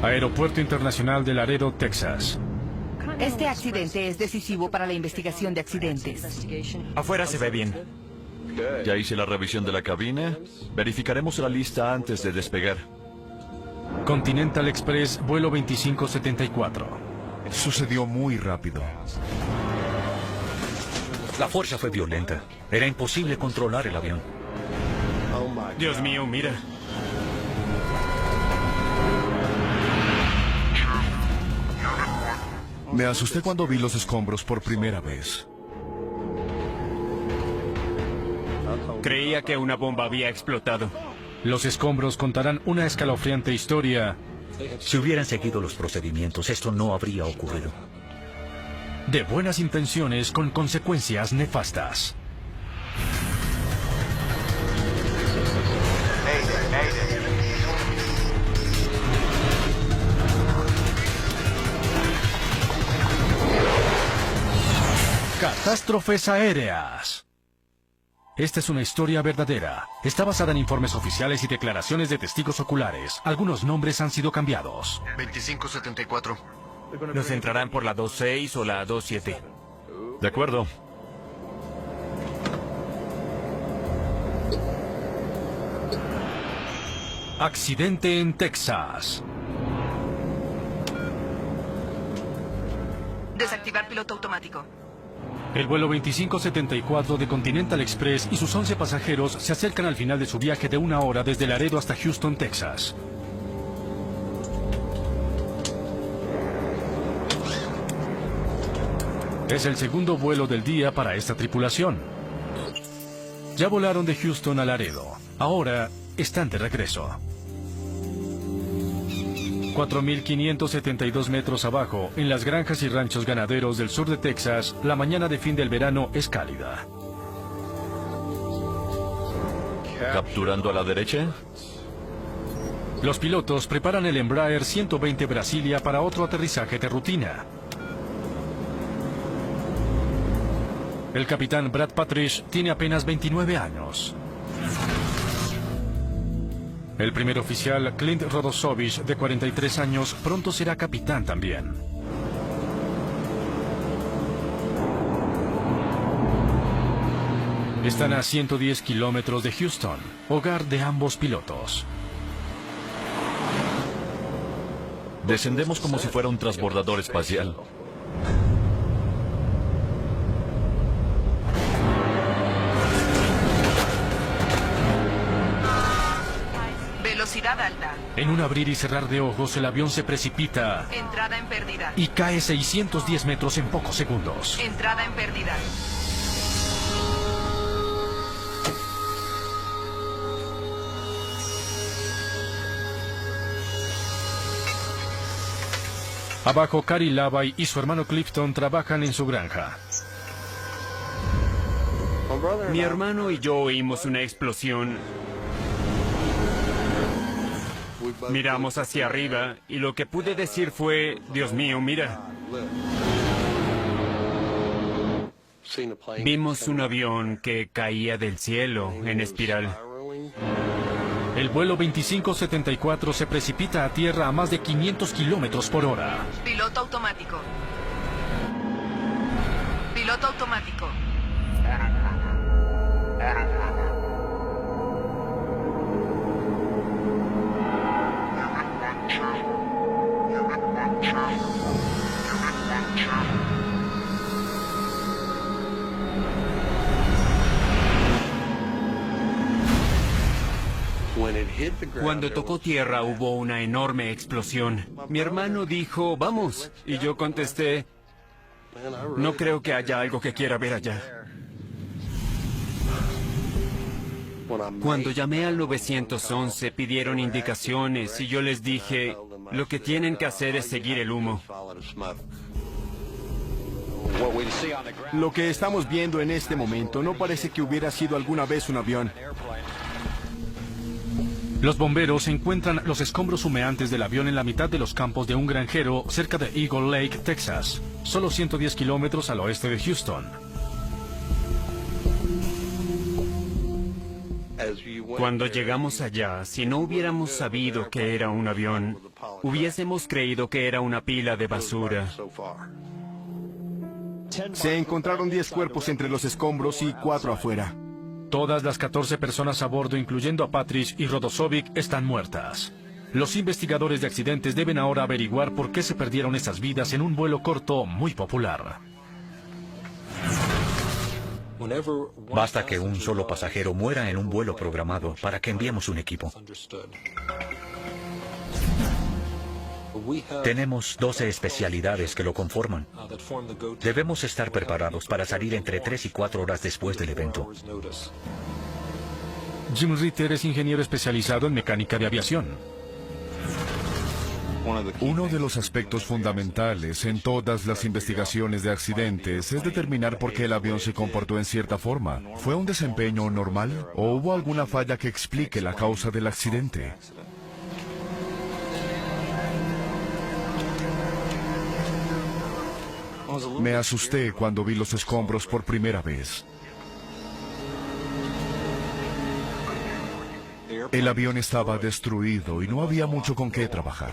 Aeropuerto Internacional de Laredo, Texas. Este accidente es decisivo para la investigación de accidentes. Afuera se ve bien. Ya hice la revisión de la cabina. Verificaremos la lista antes de despegar. Continental Express, vuelo 2574. Sucedió muy rápido. La fuerza fue violenta. Era imposible controlar el avión. Dios mío, mira. Me asusté cuando vi los escombros por primera vez. Creía que una bomba había explotado. Los escombros contarán una escalofriante historia Si hubieran seguido los procedimientos, esto no habría ocurrido. de buenas intenciones con consecuencias nefastas. Catástrofes aéreas. Esta es una historia verdadera. Está basada en informes oficiales y declaraciones de testigos oculares. Algunos nombres han sido cambiados. 2574. Nos entrarán por la 26 o la 27. De acuerdo. Accidente en Texas. Desactivar piloto automático. El vuelo 2574 de Continental Express y sus 11 pasajeros se acercan al final de su viaje de 1 hora desde Laredo hasta Houston, Texas. Es el segundo vuelo del día para esta tripulación. Ya volaron de Houston a Laredo. Ahora están de regreso. 4.572 metros abajo, en las granjas y ranchos ganaderos del sur de Texas, la mañana de fin del verano es cálida. Capturando a la derecha. Los pilotos preparan el Embraer 120 Brasilia para otro aterrizaje de rutina. El capitán Brad Patrish tiene apenas 29 años. El primer oficial, Clint Rodosovich, de 43 años, pronto será capitán también. Están a 110 kilómetros de Houston, hogar de ambos pilotos. Descendemos como si fuera un transbordador espacial. Velocidad alta. En un abrir y cerrar de ojos, el avión se precipita Entrada en pérdida. y cae 610 metros en pocos segundos. Entrada en pérdida. Abajo, Cary Lavay y su hermano Clifton trabajan en su granja. Mi hermano y yo oímos una explosión. Miramos hacia arriba y lo que pude decir fue, Dios mío, mira. Vimos un avión que caía del cielo en espiral. El vuelo 2574 se precipita a tierra a más de 500 kilómetros por hora. Piloto automático. Piloto automático. Cuando tocó tierra hubo una enorme explosión. Mi hermano dijo, vamos. Y yo contesté, no creo que haya algo que quiera ver allá. Cuando llamé al 911 pidieron indicaciones y yo les dije, lo que tienen que hacer es seguir el humo. Lo que estamos viendo en este momento no parece que hubiera sido alguna vez un avión. Los bomberos encuentran los escombros humeantes del avión en la mitad de los campos de un granjero cerca de Eagle Lake, Texas, solo 110 kilómetros al oeste de Houston. Cuando llegamos allá, si no hubiéramos sabido que era un avión, hubiésemos creído que era una pila de basura. Se encontraron 10 cuerpos entre los escombros y 4 afuera. Todas las 14 personas a bordo, incluyendo a Patrick y Rodosovic, están muertas. Los investigadores de accidentes deben ahora averiguar por qué se perdieron esas vidas en un vuelo corto muy popular. Basta que un solo pasajero muera en un vuelo programado para que enviemos un equipo. Tenemos 12 especialidades que lo conforman. Debemos estar preparados para salir entre 3 y 4 horas después del evento. Jim Ritter es ingeniero especializado en mecánica de aviación. Uno de los aspectos fundamentales en todas las investigaciones de accidentes es determinar por qué el avión se comportó en cierta forma. ¿Fue un desempeño normal o hubo alguna falla que explique la causa del accidente? Me asusté cuando vi los escombros por primera vez. El avión estaba destruido y no había mucho con qué trabajar.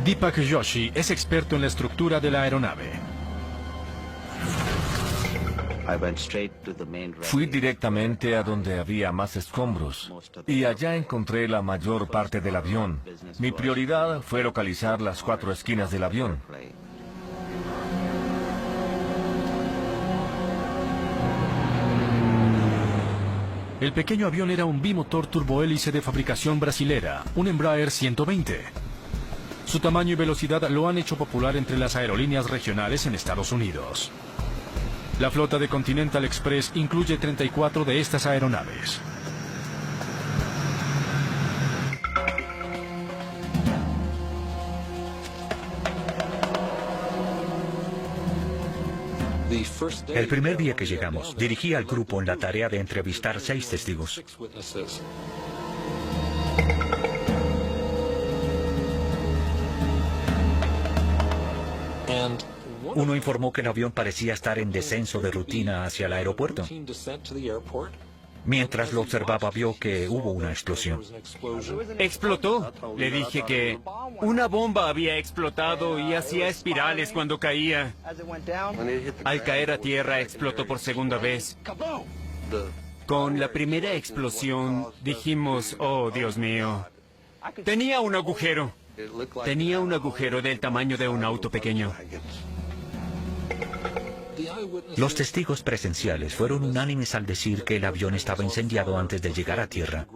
Deepak Joshi es experto en la estructura de la aeronave. Fui directamente a donde había más escombros y allá encontré la mayor parte del avión. Mi prioridad fue localizar las 4 esquinas del avión. El pequeño avión era un bimotor turbohélice de fabricación brasilera, un Embraer 120. Su tamaño y velocidad lo han hecho popular entre las aerolíneas regionales en Estados Unidos. La flota de Continental Express incluye 34 de estas aeronaves. El primer día que llegamos, dirigí al grupo en la tarea de entrevistar 6 testigos. Uno informó que el avión parecía estar en descenso de rutina hacia el aeropuerto. Mientras lo observaba, vio que hubo una explosión. Explotó. Le dije que una bomba había explotado y hacía espirales cuando caía. Al caer a tierra, explotó por segunda vez. Con la primera explosión, dijimos, oh, Dios mío. Tenía un agujero. Tenía un agujero del tamaño de un auto pequeño. Los testigos presenciales fueron unánimes al decir que el avión estaba incendiado antes de llegar a tierra.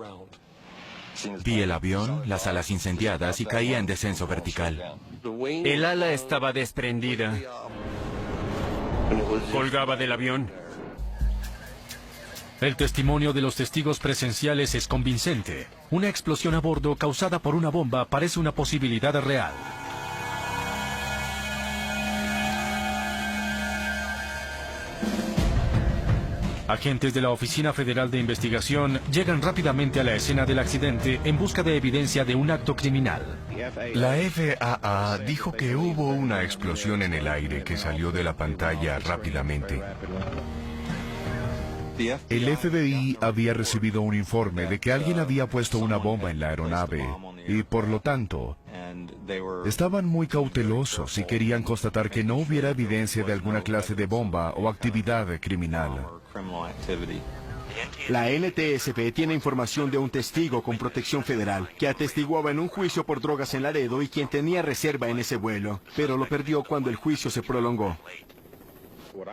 Vi el avión, las alas incendiadas y caía en descenso vertical. El ala estaba desprendida. Colgaba del avión. El testimonio de los testigos presenciales es convincente. Una explosión a bordo causada por una bomba parece una posibilidad real. Agentes de la Oficina Federal de Investigación llegan rápidamente a la escena del accidente en busca de evidencia de un acto criminal. La FAA dijo que hubo una explosión en el aire que salió de la pantalla rápidamente. El FBI había recibido un informe de que alguien había puesto una bomba en la aeronave y, por lo tanto, estaban muy cautelosos y querían constatar que no hubiera evidencia de alguna clase de bomba o actividad criminal. La NTSB tiene información de un testigo con protección federal que atestiguaba en un juicio por drogas en Laredo y quien tenía reserva en ese vuelo, pero lo perdió cuando el juicio se prolongó.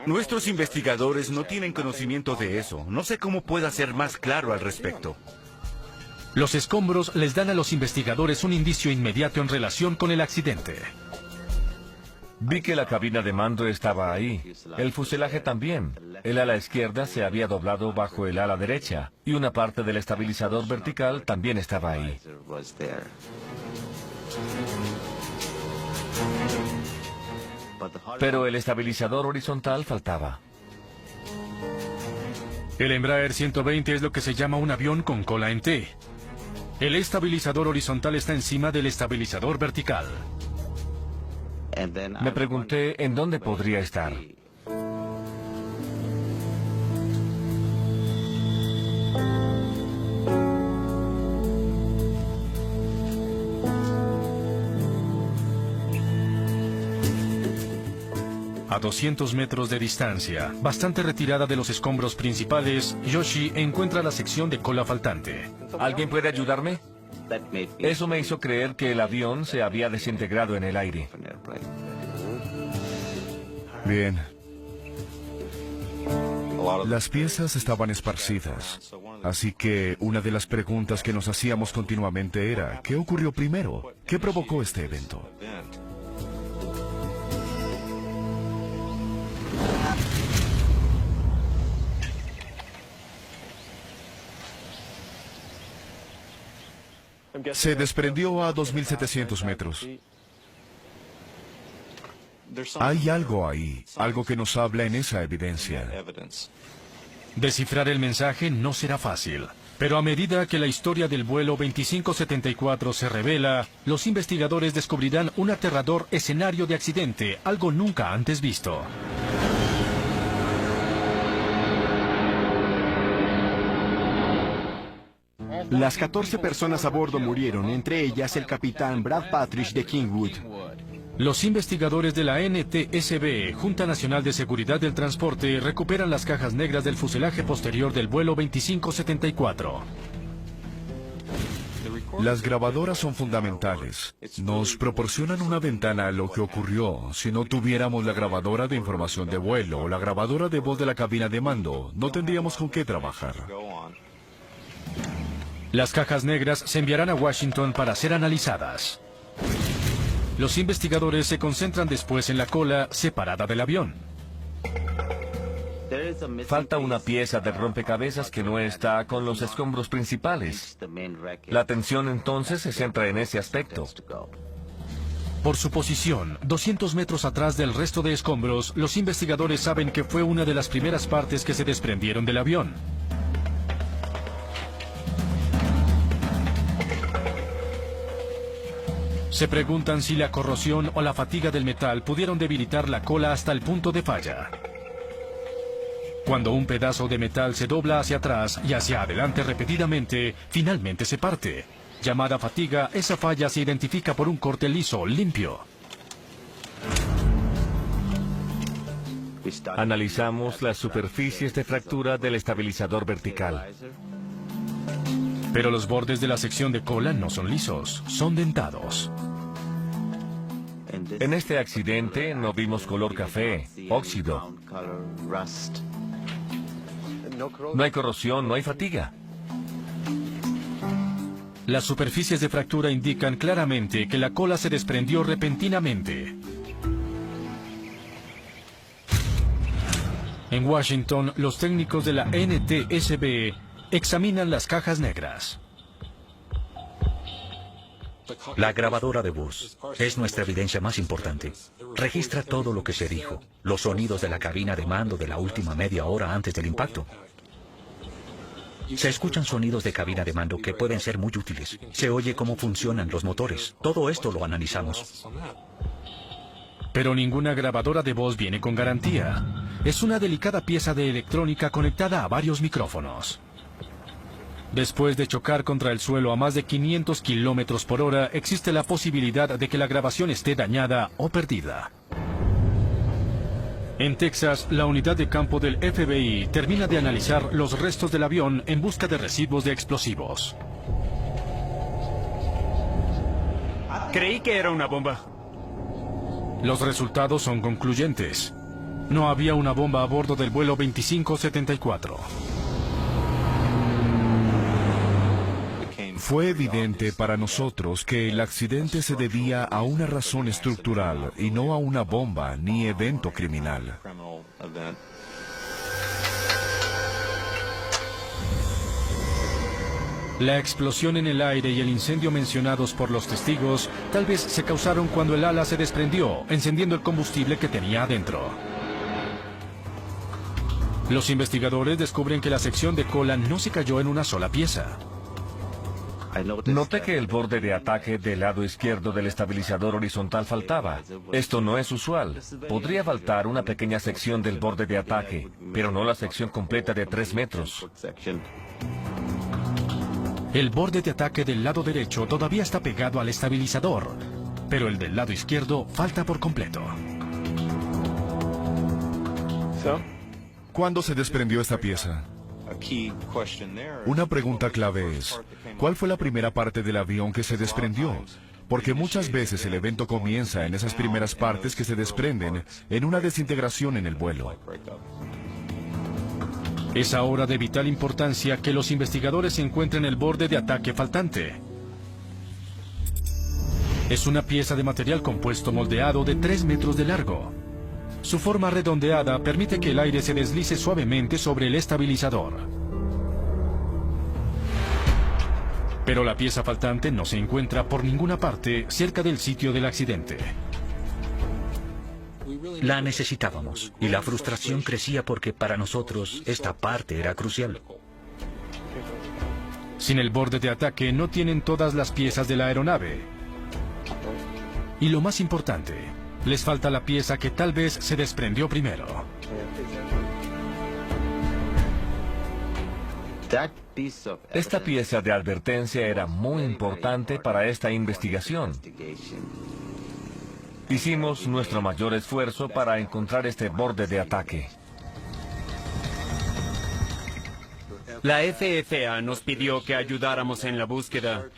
Nuestros investigadores no tienen conocimiento de eso. No sé cómo pueda ser más claro al respecto. Los escombros les dan a los investigadores un indicio inmediato en relación con el accidente. Vi que la cabina de mando estaba ahí. El fuselaje también. El ala izquierda se había doblado bajo el ala derecha. Y una parte del estabilizador vertical también estaba ahí. Pero el estabilizador horizontal faltaba. El Embraer 120 es lo que se llama un avión con cola en T. El estabilizador horizontal está encima del estabilizador vertical. Me pregunté en dónde podría estar. A 200 metros de distancia, bastante retirada de los escombros principales, Yoshi encuentra la sección de cola faltante. ¿Alguien puede ayudarme? Eso me hizo creer que el avión se había desintegrado en el aire. Bien. Las piezas estaban esparcidas, así que una de las preguntas que nos hacíamos continuamente era, ¿qué ocurrió primero? ¿Qué provocó este evento? Se desprendió a 2.700 metros. Hay algo ahí, algo que nos habla en esa evidencia. Descifrar el mensaje no será fácil, pero a medida que la historia del vuelo 2574 se revela, los investigadores descubrirán un aterrador escenario de accidente, algo nunca antes visto. Las 14 personas a bordo murieron, entre ellas el capitán Brad Patrick de Kingwood. Los investigadores de la NTSB, Junta Nacional de Seguridad del Transporte, recuperan las cajas negras del fuselaje posterior del vuelo 2574. Las grabadoras son fundamentales. Nos proporcionan una ventana a lo que ocurrió. Si no tuviéramos la grabadora de información de vuelo o la grabadora de voz de la cabina de mando, no tendríamos con qué trabajar. Las cajas negras se enviarán a Washington para ser analizadas. Los investigadores se concentran después en la cola separada del avión. Falta una pieza del rompecabezas que no está con los escombros principales. La atención entonces se centra en ese aspecto. Por su posición, 200 metros atrás del resto de escombros, los investigadores saben que fue una de las primeras partes que se desprendieron del avión. Se preguntan si la corrosión o la fatiga del metal pudieron debilitar la cola hasta el punto de falla. Cuando un pedazo de metal se dobla hacia atrás y hacia adelante repetidamente, finalmente se parte. Llamada fatiga, esa falla se identifica por un corte liso, limpio. Analizamos las superficies de fractura del estabilizador vertical. Pero los bordes de la sección de cola no son lisos, son dentados. En este accidente no vimos color café, óxido. No hay corrosión, no hay fatiga. Las superficies de fractura indican claramente que la cola se desprendió repentinamente. En Washington, los técnicos de la NTSB examinan las cajas negras. La grabadora de voz es nuestra evidencia más importante. Registra todo lo que se dijo, los sonidos de la cabina de mando de la última media hora antes del impacto. Se escuchan sonidos de cabina de mando que pueden ser muy útiles. Se oye cómo funcionan los motores. Todo esto lo analizamos. Pero ninguna grabadora de voz viene con garantía. Es una delicada pieza de electrónica conectada a varios micrófonos. Después de chocar contra el suelo a más de 500 kilómetros por hora, existe la posibilidad de que la grabación esté dañada o perdida. En Texas, la unidad de campo del FBI termina de analizar los restos del avión en busca de residuos de explosivos. Creí que era una bomba. Los resultados son concluyentes. No había una bomba a bordo del vuelo 2574. Fue evidente para nosotros que el accidente se debía a una razón estructural y no a una bomba ni evento criminal. La explosión en el aire y el incendio mencionados por los testigos tal vez se causaron cuando el ala se desprendió, encendiendo el combustible que tenía adentro. Los investigadores descubren que la sección de cola no se cayó en una sola pieza. Noté que el borde de ataque del lado izquierdo del estabilizador horizontal faltaba. Esto no es usual. Podría faltar una pequeña sección del borde de ataque, pero no la sección completa de 3 metros. El borde de ataque del lado derecho todavía está pegado al estabilizador, pero el del lado izquierdo falta por completo. ¿Cuándo se desprendió esta pieza? Una pregunta clave es, ¿cuál fue la primera parte del avión que se desprendió? Porque muchas veces el evento comienza en esas primeras partes que se desprenden en una desintegración en el vuelo. Es ahora de vital importancia que los investigadores encuentren el borde de ataque faltante. Es una pieza de material compuesto moldeado de 3 metros de largo. Su forma redondeada permite que el aire se deslice suavemente sobre el estabilizador. Pero la pieza faltante no se encuentra por ninguna parte cerca del sitio del accidente. La necesitábamos y la frustración crecía porque para nosotros esta parte era crucial. Sin el borde de ataque no tienen todas las piezas de la aeronave. Y lo más importante, les falta la pieza que tal vez se desprendió primero. Esta pieza de advertencia era muy importante para esta investigación. Hicimos nuestro mayor esfuerzo para encontrar este borde de ataque. La FFA nos pidió que ayudáramos en la búsqueda.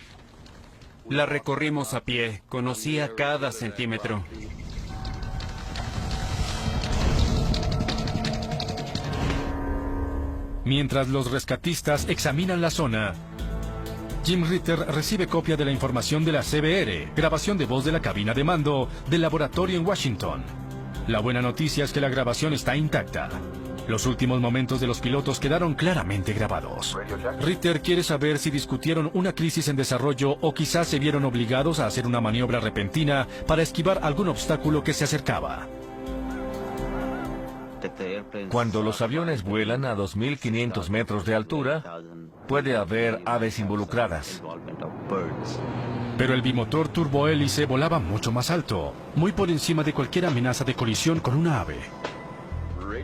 La recorrimos a pie, conocía cada centímetro. Mientras los rescatistas examinan la zona, Jim Ritter recibe copia de la información de la CBR, grabación de voz de la cabina de mando del laboratorio en Washington. La buena noticia es que la grabación está intacta. Los últimos momentos de los pilotos quedaron claramente grabados. Ritter quiere saber si discutieron una crisis en desarrollo o quizás se vieron obligados a hacer una maniobra repentina para esquivar algún obstáculo que se acercaba. Cuando los aviones vuelan a 2.500 metros de altura, puede haber aves involucradas. Pero el bimotor turbohélice volaba mucho más alto, muy por encima de cualquier amenaza de colisión con una ave.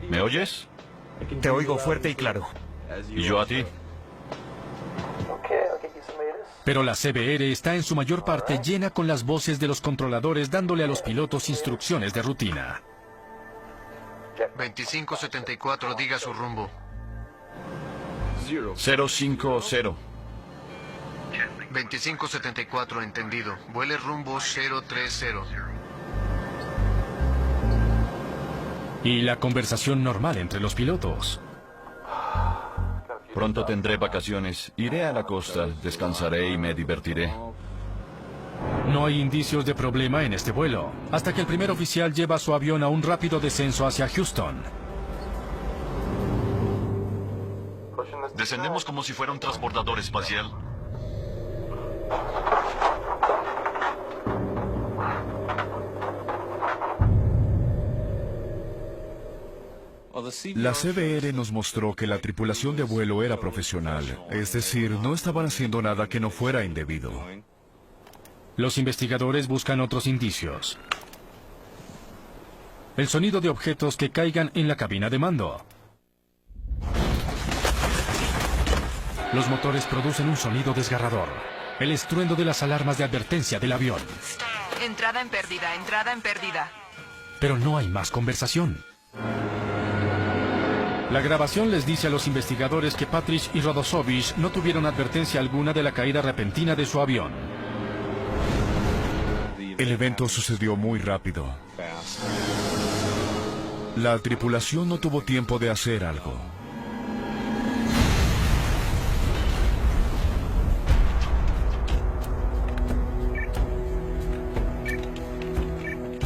¿Me oyes? Te oigo fuerte y claro. ¿Y yo a ti? Pero la CBR está en su mayor parte llena con las voces de los controladores dándole a los pilotos instrucciones de rutina. 2574, diga su rumbo. 050. 2574, entendido. Vuele rumbo 030. Y la conversación normal entre los pilotos. Pronto tendré vacaciones. Iré a la costa, descansaré y me divertiré. No hay indicios de problema en este vuelo, hasta que el primer oficial lleva su avión a un rápido descenso hacia Houston. Descendemos como si fuera un transbordador espacial. La CBR nos mostró que la tripulación de vuelo era profesional, es decir, no estaban haciendo nada que no fuera indebido. Los investigadores buscan otros indicios. El sonido de objetos que caigan en la cabina de mando. Los motores producen un sonido desgarrador. El estruendo de las alarmas de advertencia del avión. Entrada en pérdida, entrada en pérdida. Pero no hay más conversación. La grabación les dice a los investigadores que Patrick y Rodosovich no tuvieron advertencia alguna de la caída repentina de su avión. El evento sucedió muy rápido. La tripulación no tuvo tiempo de hacer algo.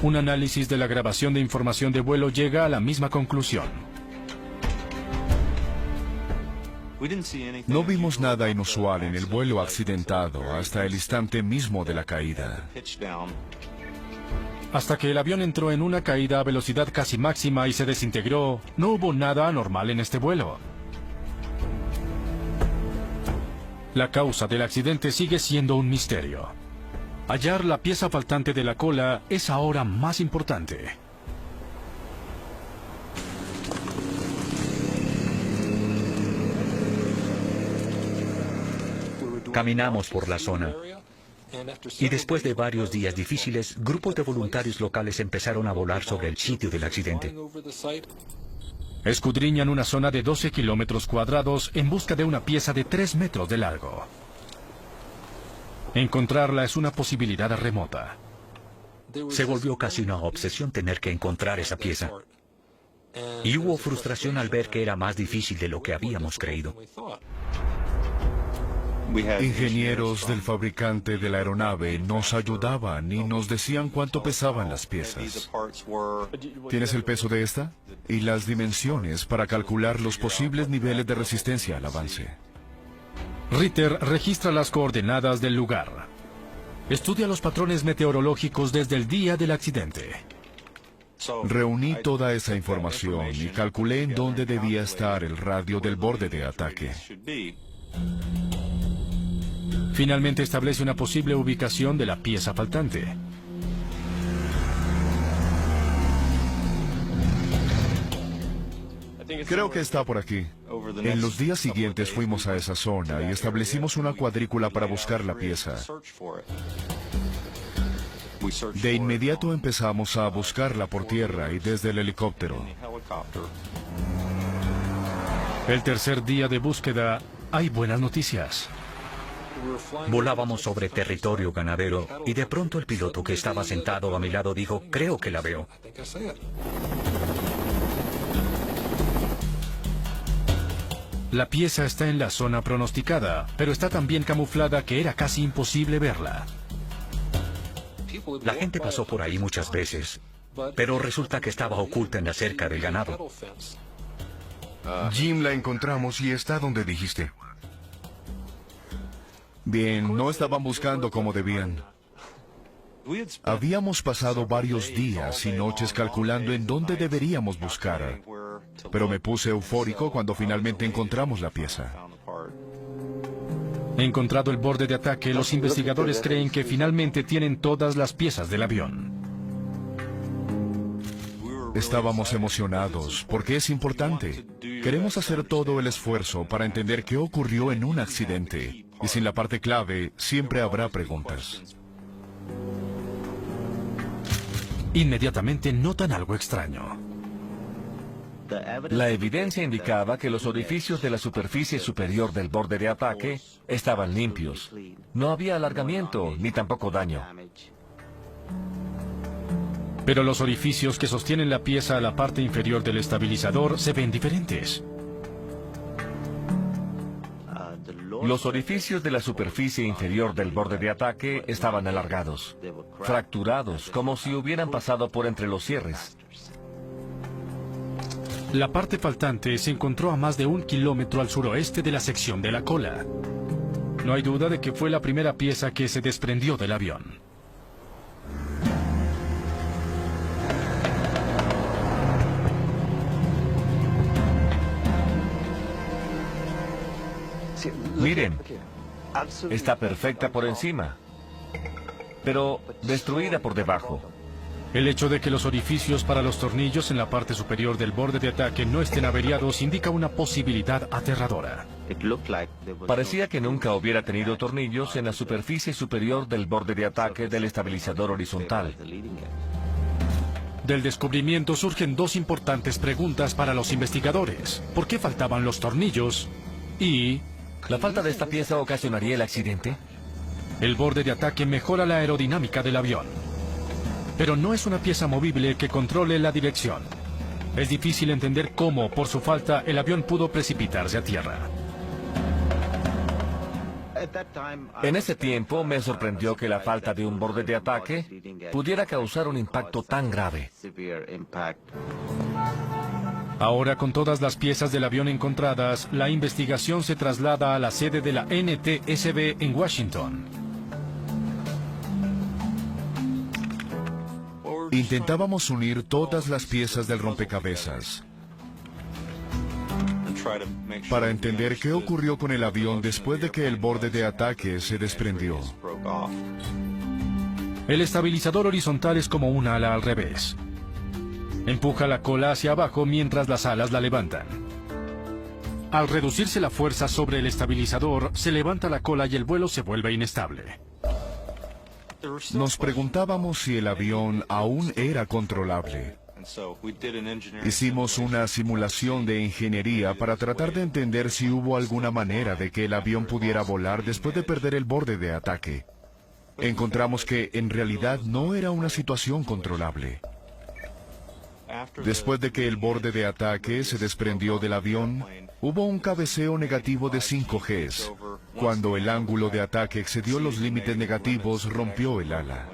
Un análisis de la grabación de información de vuelo llega a la misma conclusión. No vimos nada inusual en el vuelo accidentado hasta el instante mismo de la caída. Hasta que el avión entró en una caída a velocidad casi máxima y se desintegró, no hubo nada anormal en este vuelo. La causa del accidente sigue siendo un misterio. Hallar la pieza faltante de la cola es ahora más importante. Caminamos por la zona y después de varios días difíciles, grupos de voluntarios locales empezaron a volar sobre el sitio del accidente. Escudriñan una zona de 12 kilómetros cuadrados en busca de una pieza de 3 metros de largo. Encontrarla es una posibilidad remota. Se volvió casi una obsesión tener que encontrar esa pieza. Y hubo frustración al ver que era más difícil de lo que habíamos creído. Ingenieros del fabricante de la aeronave nos ayudaban y nos decían cuánto pesaban las piezas. ¿Tienes el peso de esta? Y las dimensiones para calcular los posibles niveles de resistencia al avance. Ritter registra las coordenadas del lugar. Estudia los patrones meteorológicos desde el día del accidente. Reuní toda esa información y calculé en dónde debía estar el radio del borde de ataque. Finalmente establece una posible ubicación de la pieza faltante. Creo que está por aquí. En los días siguientes fuimos a esa zona y establecimos una cuadrícula para buscar la pieza. De inmediato empezamos a buscarla por tierra y desde el helicóptero. El tercer día de búsqueda, hay buenas noticias. Volábamos sobre territorio ganadero y de pronto el piloto que estaba sentado a mi lado dijo, creo que la veo. La pieza está en la zona pronosticada, pero está tan bien camuflada que era casi imposible verla. La gente pasó por ahí muchas veces, pero resulta que estaba oculta en la cerca del ganado. Jim, la encontramos y está donde dijiste. Bien, no estaban buscando como debían. Habíamos pasado varios días y noches calculando en dónde deberíamos buscar, pero me puse eufórico cuando finalmente encontramos la pieza. Encontrado el borde de ataque, los investigadores creen que finalmente tienen todas las piezas del avión. Estábamos emocionados porque es importante. Queremos hacer todo el esfuerzo para entender qué ocurrió en un accidente. Y sin la parte clave, siempre habrá preguntas. Inmediatamente notan algo extraño. La evidencia indicaba que los orificios de la superficie superior del borde de ataque estaban limpios. No había alargamiento ni tampoco daño. Pero los orificios que sostienen la pieza a la parte inferior del estabilizador se ven diferentes. Los orificios de la superficie inferior del borde de ataque estaban alargados, fracturados, como si hubieran pasado por entre los cierres. La parte faltante se encontró a más de 1 kilómetro al suroeste de la sección de la cola. No hay duda de que fue la primera pieza que se desprendió del avión. Miren, está perfecta por encima, pero destruida por debajo. El hecho de que los orificios para los tornillos en la parte superior del borde de ataque no estén averiados indica una posibilidad aterradora. Parecía que nunca hubiera tenido tornillos en la superficie superior del borde de ataque del estabilizador horizontal. Del descubrimiento surgen dos importantes preguntas para los investigadores. ¿Por qué faltaban los tornillos? Y... ¿la falta de esta pieza ocasionaría el accidente? El borde de ataque mejora la aerodinámica del avión. Pero no es una pieza movible que controle la dirección. Es difícil entender cómo, por su falta, el avión pudo precipitarse a tierra. En ese tiempo me sorprendió que la falta de un borde de ataque pudiera causar un impacto tan grave. Ahora, con todas las piezas del avión encontradas, la investigación se traslada a la sede de la NTSB en Washington. Intentábamos unir todas las piezas del rompecabezas para entender qué ocurrió con el avión después de que el borde de ataque se desprendió. El estabilizador horizontal es como un ala al revés. Empuja la cola hacia abajo mientras las alas la levantan. Al reducirse la fuerza sobre el estabilizador, se levanta la cola y el vuelo se vuelve inestable. Nos preguntábamos si el avión aún era controlable. Hicimos una simulación de ingeniería para tratar de entender si hubo alguna manera de que el avión pudiera volar después de perder el borde de ataque. Encontramos que en realidad no era una situación controlable. Después de que el borde de ataque se desprendió del avión, hubo un cabeceo negativo de 5 Gs. Cuando el ángulo de ataque excedió los límites negativos, rompió el ala.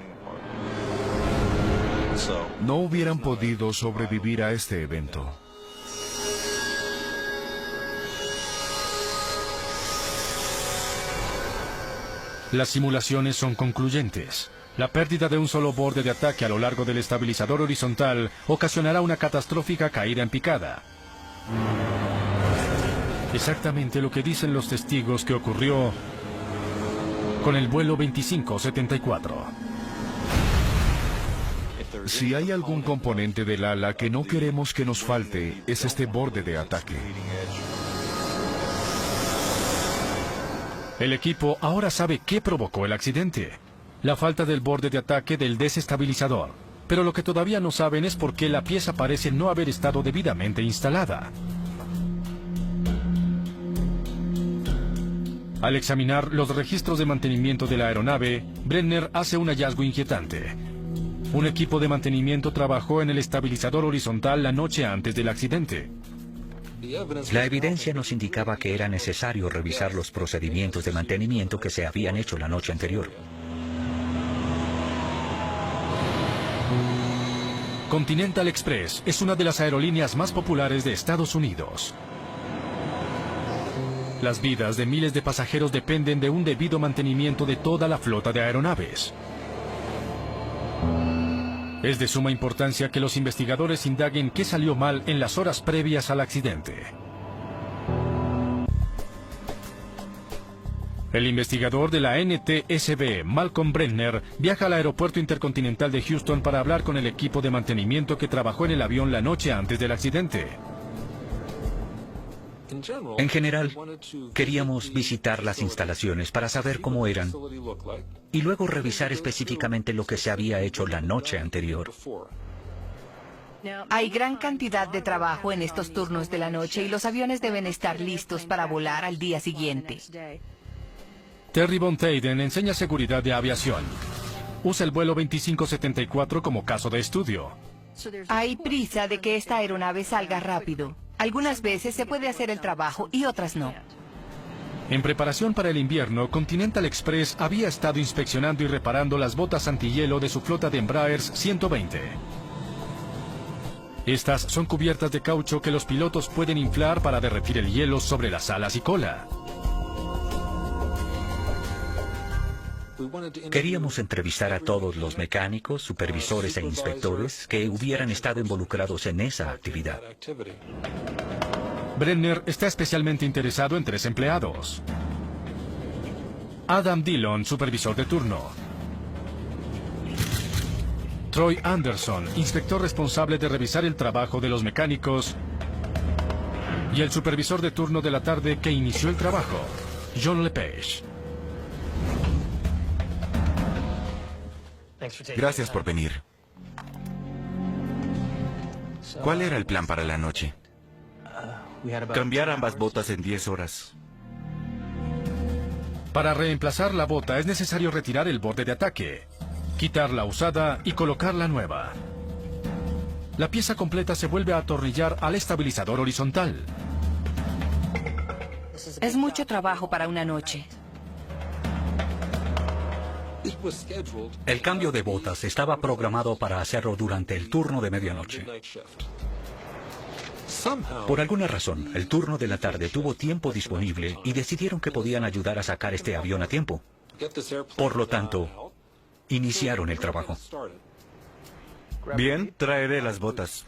No hubieran podido sobrevivir a este evento. Las simulaciones son concluyentes. La pérdida de un solo borde de ataque a lo largo del estabilizador horizontal ocasionará una catastrófica caída en picada. Exactamente lo que dicen los testigos que ocurrió con el vuelo 2574. Si hay algún componente del ala que no queremos que nos falte, es este borde de ataque. El equipo ahora sabe qué provocó el accidente: la falta del borde de ataque del desestabilizador. Pero lo que todavía no saben es por qué la pieza parece no haber estado debidamente instalada. Al examinar los registros de mantenimiento de la aeronave, Brenner hace un hallazgo inquietante. Un equipo de mantenimiento trabajó en el estabilizador horizontal la noche antes del accidente. La evidencia nos indicaba que era necesario revisar los procedimientos de mantenimiento que se habían hecho la noche anterior. Continental Express es una de las aerolíneas más populares de Estados Unidos. Las vidas de miles de pasajeros dependen de un debido mantenimiento de toda la flota de aeronaves. Es de suma importancia que los investigadores indaguen qué salió mal en las horas previas al accidente. El investigador de la NTSB, Malcolm Brenner, viaja al aeropuerto intercontinental de Houston para hablar con el equipo de mantenimiento que trabajó en el avión la noche antes del accidente. En general, queríamos visitar las instalaciones para saber cómo eran y luego revisar específicamente lo que se había hecho la noche anterior. Hay gran cantidad de trabajo en estos turnos de la noche y los aviones deben estar listos para volar al día siguiente. Terry Von Teyden enseña seguridad de aviación. Usa el vuelo 2574 como caso de estudio. Hay prisa de que esta aeronave salga rápido. Algunas veces se puede hacer el trabajo y otras no. En preparación para el invierno, Continental Express había estado inspeccionando y reparando las botas antihielo de su flota de Embraers 120. Estas son cubiertas de caucho que los pilotos pueden inflar para derretir el hielo sobre las alas y cola. Queríamos entrevistar a todos los mecánicos, supervisores e inspectores que hubieran estado involucrados en esa actividad. Brenner está especialmente interesado en 3 empleados. Adam Dillon, supervisor de turno. Troy Anderson, inspector responsable de revisar el trabajo de los mecánicos. Y el supervisor de turno de la tarde que inició el trabajo, John Lepage. Gracias por venir. ¿Cuál era el plan para la noche? Cambiar ambas botas en 10 horas. Para reemplazar la bota es necesario retirar el borde de ataque, quitar la usada y colocar la nueva. La pieza completa se vuelve a atornillar al estabilizador horizontal. Es mucho trabajo para una noche. El cambio de botas estaba programado para hacerlo durante el turno de medianoche. Por alguna razón, el turno de la tarde tuvo tiempo disponible y decidieron que podían ayudar a sacar este avión a tiempo. Por lo tanto, iniciaron el trabajo. Bien, traeré las botas.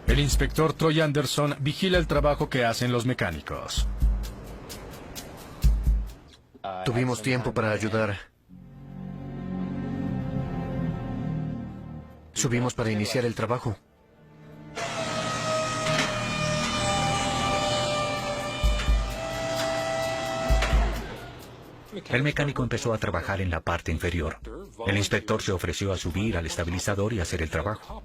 El inspector Troy Anderson vigila el trabajo que hacen los mecánicos. Tuvimos tiempo para ayudar. Subimos para iniciar el trabajo. El mecánico empezó a trabajar en la parte inferior. El inspector se ofreció a subir al estabilizador y hacer el trabajo.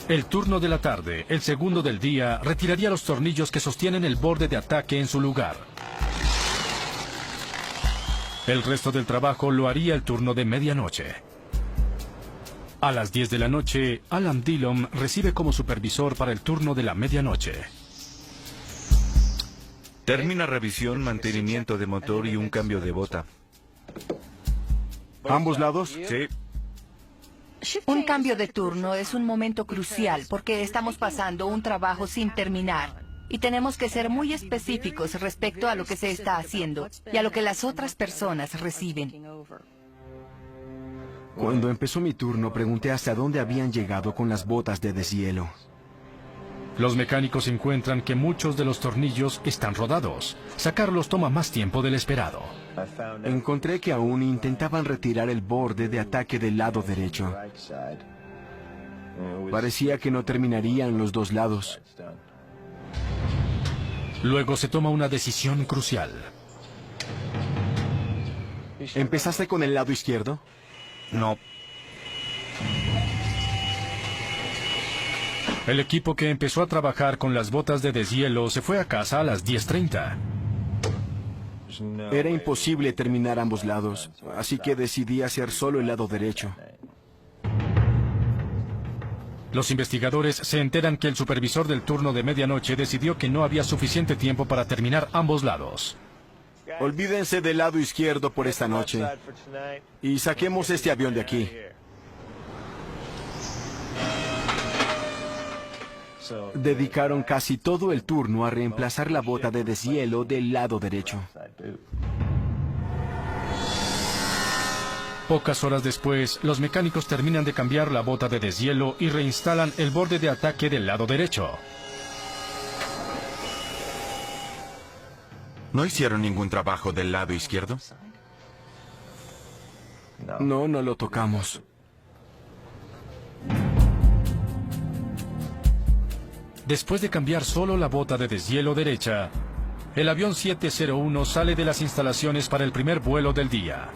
El turno de la tarde, el segundo del día, retiraría los tornillos que sostienen el borde de ataque en su lugar. El resto del trabajo lo haría el turno de medianoche. A las 10 de la noche, Alan Dillon recibe como supervisor para el turno de la medianoche. Termina revisión, mantenimiento de motor y un cambio de bota. ¿Ambos lados? Sí. Un cambio de turno es un momento crucial porque estamos pasando un trabajo sin terminar y tenemos que ser muy específicos respecto a lo que se está haciendo y a lo que las otras personas reciben. Cuando empezó mi turno, pregunté hasta dónde habían llegado con las botas de deshielo. Los mecánicos encuentran que muchos de los tornillos están rodados. Sacarlos toma más tiempo del esperado. Encontré que aún intentaban retirar el borde de ataque del lado derecho. Parecía que no terminarían los dos lados. Luego se toma una decisión crucial. ¿Empezaste con el lado izquierdo? No. El equipo que empezó a trabajar con las botas de deshielo se fue a casa a las 10:30. Era imposible terminar ambos lados, así que decidí hacer solo el lado derecho. Los investigadores se enteran que el supervisor del turno de medianoche decidió que no había suficiente tiempo para terminar ambos lados. Olvídense del lado izquierdo por esta noche y saquemos este avión de aquí. Dedicaron casi todo el turno a reemplazar la bota de deshielo del lado derecho. Pocas horas después, los mecánicos terminan de cambiar la bota de deshielo y reinstalan el borde de ataque del lado derecho. ¿No hicieron ningún trabajo del lado izquierdo? No lo tocamos. Después de cambiar solo la bota de deshielo derecha, el avión 701 sale de las instalaciones para el primer vuelo del día.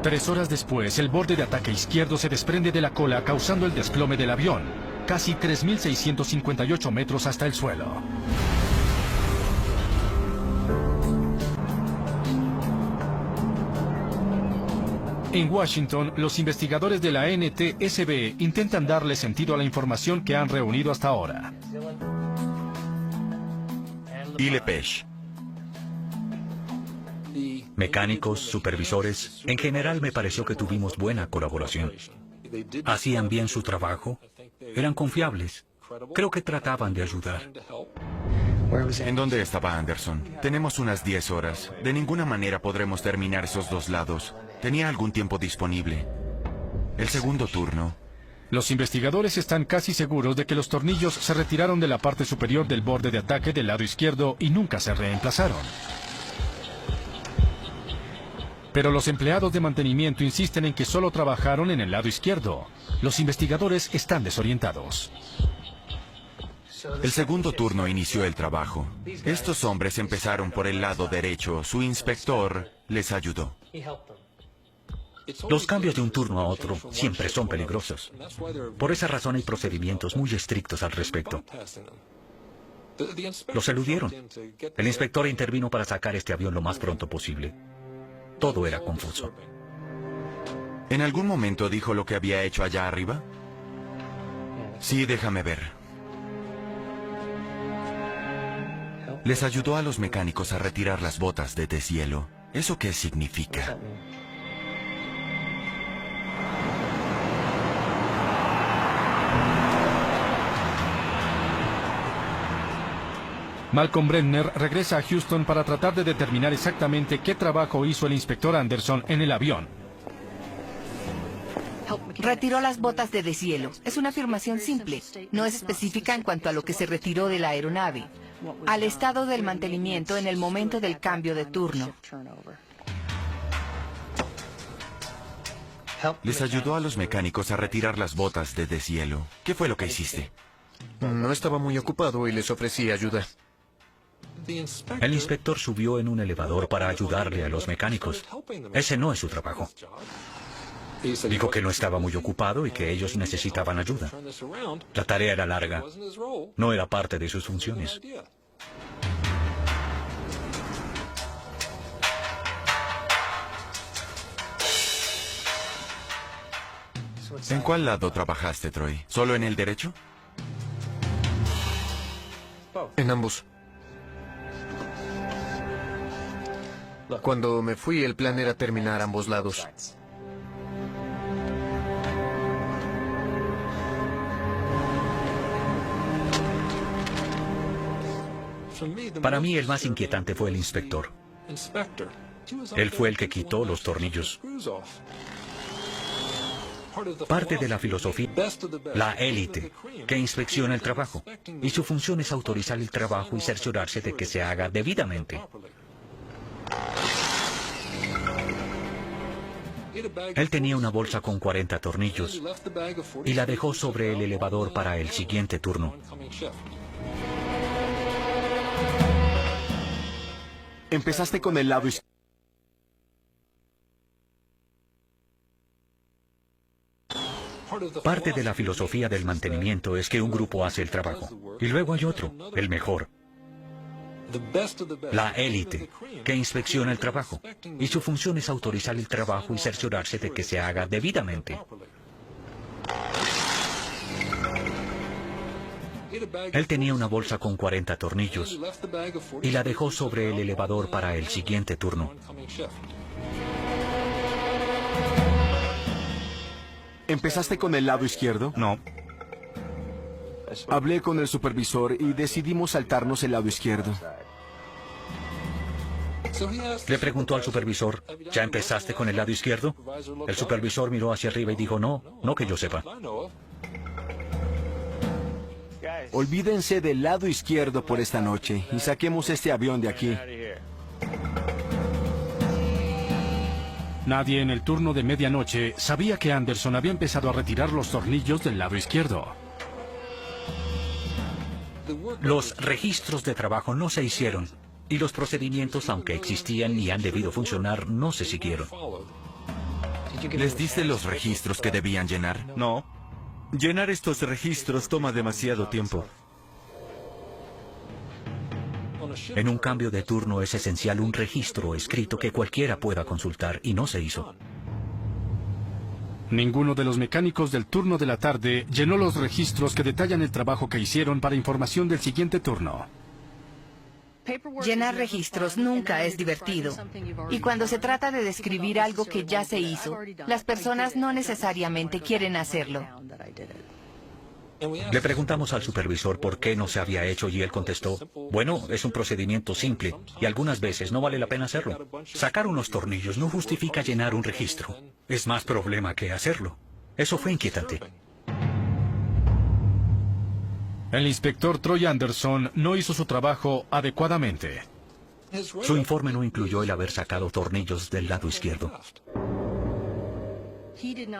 Tres horas después, el borde de ataque izquierdo se desprende de la cola, causando el desplome del avión, casi 3.658 metros hasta el suelo. En Washington, los investigadores de la NTSB intentan darle sentido a la información que han reunido hasta ahora. Y Lepech. Mecánicos, supervisores, en general me pareció que tuvimos buena colaboración. Hacían bien su trabajo, eran confiables, creo que trataban de ayudar. ¿En dónde estaba Anderson? Tenemos unas 10 horas. De ninguna manera podremos terminar esos dos lados. Tenía algún tiempo disponible. El segundo turno. Los investigadores están casi seguros de que los tornillos se retiraron de la parte superior del borde de ataque del lado izquierdo y nunca se reemplazaron. Pero los empleados de mantenimiento insisten en que solo trabajaron en el lado izquierdo. Los investigadores están desorientados. El segundo turno inició el trabajo. Estos hombres empezaron por el lado derecho. Su inspector les ayudó. Los cambios de un turno a otro siempre son peligrosos. Por esa razón hay procedimientos muy estrictos al respecto. Los eludieron. El inspector intervino para sacar este avión lo más pronto posible. Todo era confuso. ¿En algún momento dijo lo que había hecho allá arriba? Sí, déjame ver. Les ayudó a los mecánicos a retirar las botas de deshielo. ¿Eso qué significa? Malcolm Brenner regresa a Houston para tratar de determinar exactamente qué trabajo hizo el inspector Anderson en el avión. Retiró las botas de deshielo. Es una afirmación simple. No es específica en cuanto a lo que se retiró de la aeronave. Al estado del mantenimiento en el momento del cambio de turno. Les ayudó a los mecánicos a retirar las botas de deshielo. ¿Qué fue lo que hiciste? No estaba muy ocupado y les ofrecí ayuda. El inspector subió en un elevador para ayudarle a los mecánicos. Ese no es su trabajo. Dijo que no estaba muy ocupado y que ellos necesitaban ayuda. La tarea era larga. No era parte de sus funciones. ¿En cuál lado trabajaste, Troy? ¿Solo en el derecho? En ambos. Cuando me fui, el plan era terminar ambos lados. Para mí, el más inquietante fue el inspector. Él fue el que quitó los tornillos. Parte de la filosofía, la élite, que inspecciona el trabajo, y su función es autorizar el trabajo y cerciorarse de que se haga debidamente. Él tenía una bolsa con 40 tornillos y la dejó sobre el elevador para el siguiente turno. Empezaste con el lado izquierdo. Parte de la filosofía del mantenimiento es que un grupo hace el trabajo, y luego hay otro, el mejor. La élite, que inspecciona el trabajo, y su función es autorizar el trabajo y cerciorarse de que se haga debidamente. Él tenía una bolsa con 40 tornillos y la dejó sobre el elevador para el siguiente turno. ¿Empezaste con el lado izquierdo? No. Hablé con el supervisor y decidimos saltarnos el lado izquierdo. Le preguntó al supervisor, ¿ya empezaste con el lado izquierdo? El supervisor miró hacia arriba y dijo, no que yo sepa. Olvídense del lado izquierdo por esta noche y saquemos este avión de aquí. Nadie en el turno de medianoche sabía que Anderson había empezado a retirar los tornillos del lado izquierdo. Los registros de trabajo no se hicieron y los procedimientos, aunque existían y han debido funcionar, no se siguieron. ¿Les diste los registros que debían llenar? No. Llenar estos registros toma demasiado tiempo. En un cambio de turno es esencial un registro escrito que cualquiera pueda consultar, y no se hizo. Ninguno de los mecánicos del turno de la tarde llenó los registros que detallan el trabajo que hicieron para información del siguiente turno. Llenar registros nunca es divertido. Y cuando se trata de describir algo que ya se hizo, las personas no necesariamente quieren hacerlo. Le preguntamos al supervisor por qué no se había hecho y él contestó, bueno, es un procedimiento simple y algunas veces no vale la pena hacerlo. Sacar unos tornillos no justifica llenar un registro. Es más problema que hacerlo. Eso fue inquietante. El inspector Troy Anderson no hizo su trabajo adecuadamente. Su informe no incluyó el haber sacado tornillos del lado izquierdo.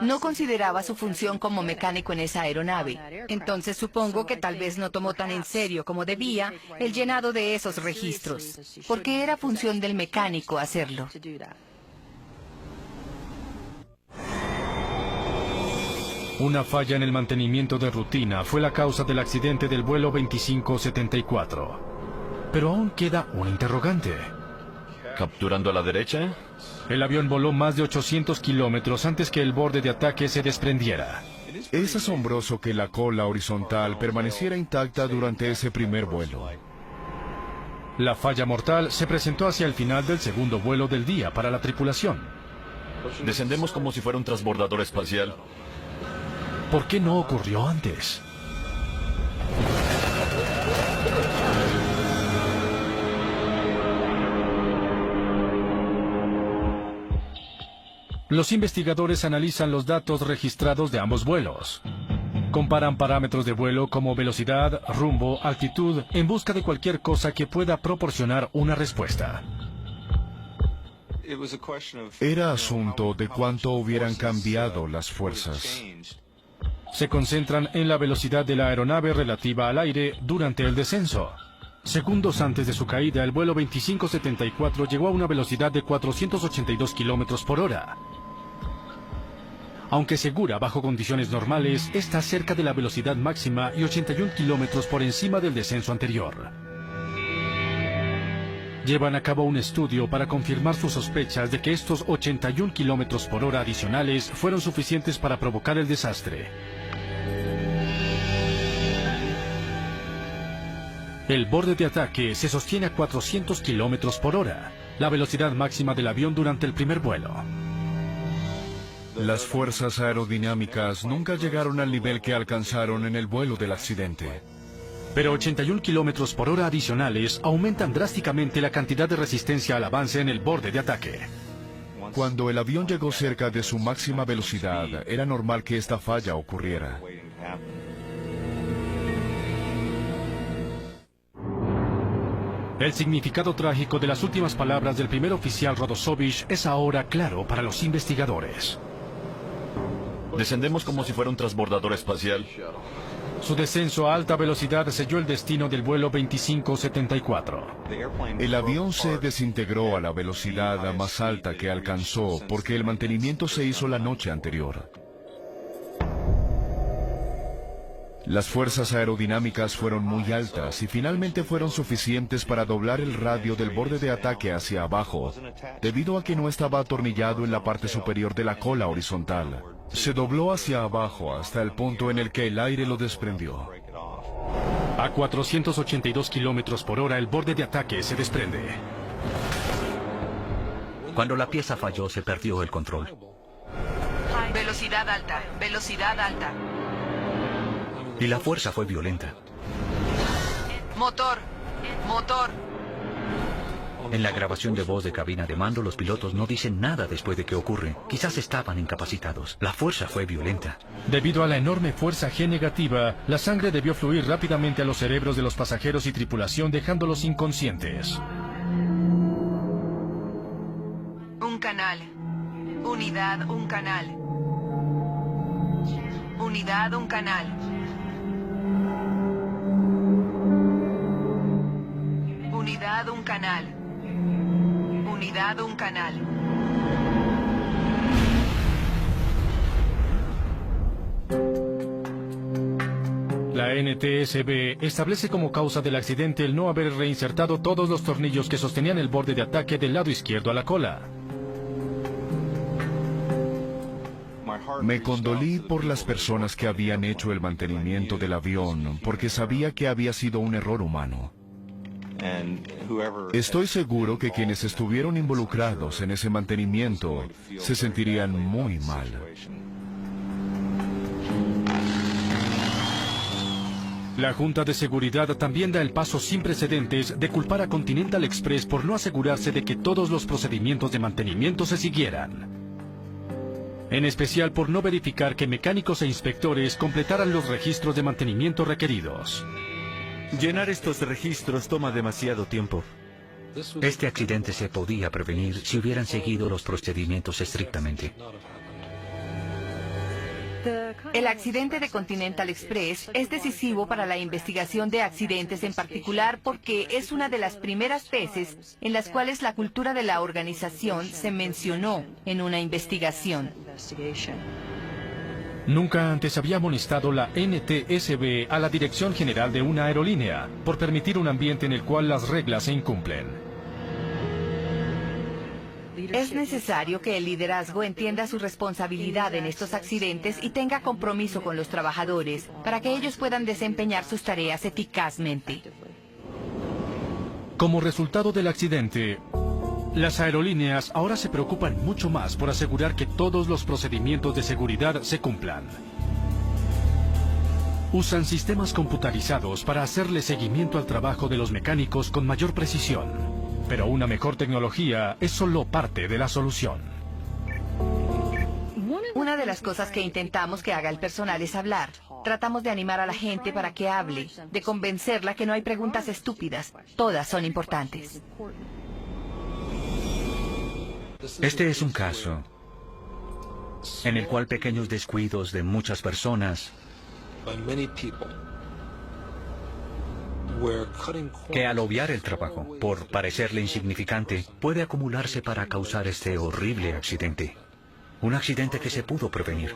No consideraba su función como mecánico en esa aeronave. Entonces supongo que tal vez no tomó tan en serio como debía el llenado de esos registros, porque era función del mecánico hacerlo. Una falla en el mantenimiento de rutina fue la causa del accidente del vuelo 2574. Pero aún queda un interrogante. ¿Capturando a la derecha? El avión voló más de 800 kilómetros antes que el borde de ataque se desprendiera. Es asombroso que la cola horizontal permaneciera intacta durante ese primer vuelo. La falla mortal se presentó hacia el final del segundo vuelo del día para la tripulación. Descendemos como si fuera un transbordador espacial. ¿Por qué no ocurrió antes? Los investigadores analizan los datos registrados de ambos vuelos. Comparan parámetros de vuelo como velocidad, rumbo, altitud, en busca de cualquier cosa que pueda proporcionar una respuesta. Era asunto de cuánto hubieran cambiado las fuerzas. Se concentran en la velocidad de la aeronave relativa al aire durante el descenso. Segundos antes de su caída, el vuelo 2574 llegó a una velocidad de 482 kilómetros por hora. Aunque segura bajo condiciones normales, está cerca de la velocidad máxima y 81 kilómetros por encima del descenso anterior. Llevan a cabo un estudio para confirmar sus sospechas de que estos 81 kilómetros por hora adicionales fueron suficientes para provocar el desastre. El borde de ataque se sostiene a 400 kilómetros por hora, la velocidad máxima del avión durante el primer vuelo. Las fuerzas aerodinámicas nunca llegaron al nivel que alcanzaron en el vuelo del accidente. Pero 81 kilómetros por hora adicionales aumentan drásticamente la cantidad de resistencia al avance en el borde de ataque. Cuando el avión llegó cerca de su máxima velocidad, era normal que esta falla ocurriera. El significado trágico de las últimas palabras del primer oficial Rodosovich es ahora claro para los investigadores. Descendemos como si fuera un transbordador espacial. Su descenso a alta velocidad selló el destino del vuelo 2574. El avión se desintegró a la velocidad más alta que alcanzó porque el mantenimiento se hizo la noche anterior. Las fuerzas aerodinámicas fueron muy altas y finalmente fueron suficientes para doblar el radio del borde de ataque hacia abajo, debido a que no estaba atornillado en la parte superior de la cola horizontal. Se dobló hacia abajo hasta el punto en el que el aire lo desprendió. A 482 kilómetros por hora el borde de ataque se desprende. Cuando la pieza falló, se perdió el control. Velocidad alta, velocidad alta. Y la fuerza fue violenta. Motor, motor. En la grabación de voz de cabina de mando, los pilotos no dicen nada después de que ocurre. Quizás estaban incapacitados. La fuerza fue violenta. Debido a la enorme fuerza G negativa, la sangre debió fluir rápidamente a los cerebros de los pasajeros y tripulación, dejándolos inconscientes. Un canal. Unidad, un canal. Unidad, un canal. Unidad, un canal. Unidad, un canal. La NTSB establece como causa del accidente el no haber reinsertado todos los tornillos que sostenían el borde de ataque del lado izquierdo a la cola. Me condolí por las personas que habían hecho el mantenimiento del avión, porque sabía que había sido un error humano. Estoy seguro que quienes estuvieron involucrados en ese mantenimiento se sentirían muy mal. La Junta de Seguridad también da el paso sin precedentes de culpar a Continental Express por no asegurarse de que todos los procedimientos de mantenimiento se siguieran. En especial por no verificar que mecánicos e inspectores completaran los registros de mantenimiento requeridos. Llenar estos registros toma demasiado tiempo. Este accidente se podía prevenir si hubieran seguido los procedimientos estrictamente. El accidente de Continental Express es decisivo para la investigación de accidentes en particular porque es una de las primeras veces en las cuales la cultura de la organización se mencionó en una investigación. Nunca antes había amonestado la NTSB a la Dirección General de una aerolínea por permitir un ambiente en el cual las reglas se incumplen. Es necesario que el liderazgo entienda su responsabilidad en estos accidentes y tenga compromiso con los trabajadores para que ellos puedan desempeñar sus tareas eficazmente. Como resultado del accidente, las aerolíneas ahora se preocupan mucho más por asegurar que todos los procedimientos de seguridad se cumplan. Usan sistemas computarizados para hacerle seguimiento al trabajo de los mecánicos con mayor precisión. Pero una mejor tecnología es solo parte de la solución. Una de las cosas que intentamos que haga el personal es hablar. Tratamos de animar a la gente para que hable, de convencerla que no hay preguntas estúpidas. Todas son importantes. Este es un caso en el cual pequeños descuidos de muchas personas que al obviar el trabajo, por parecerle insignificante, puede acumularse para causar este horrible accidente. Un accidente que se pudo prevenir.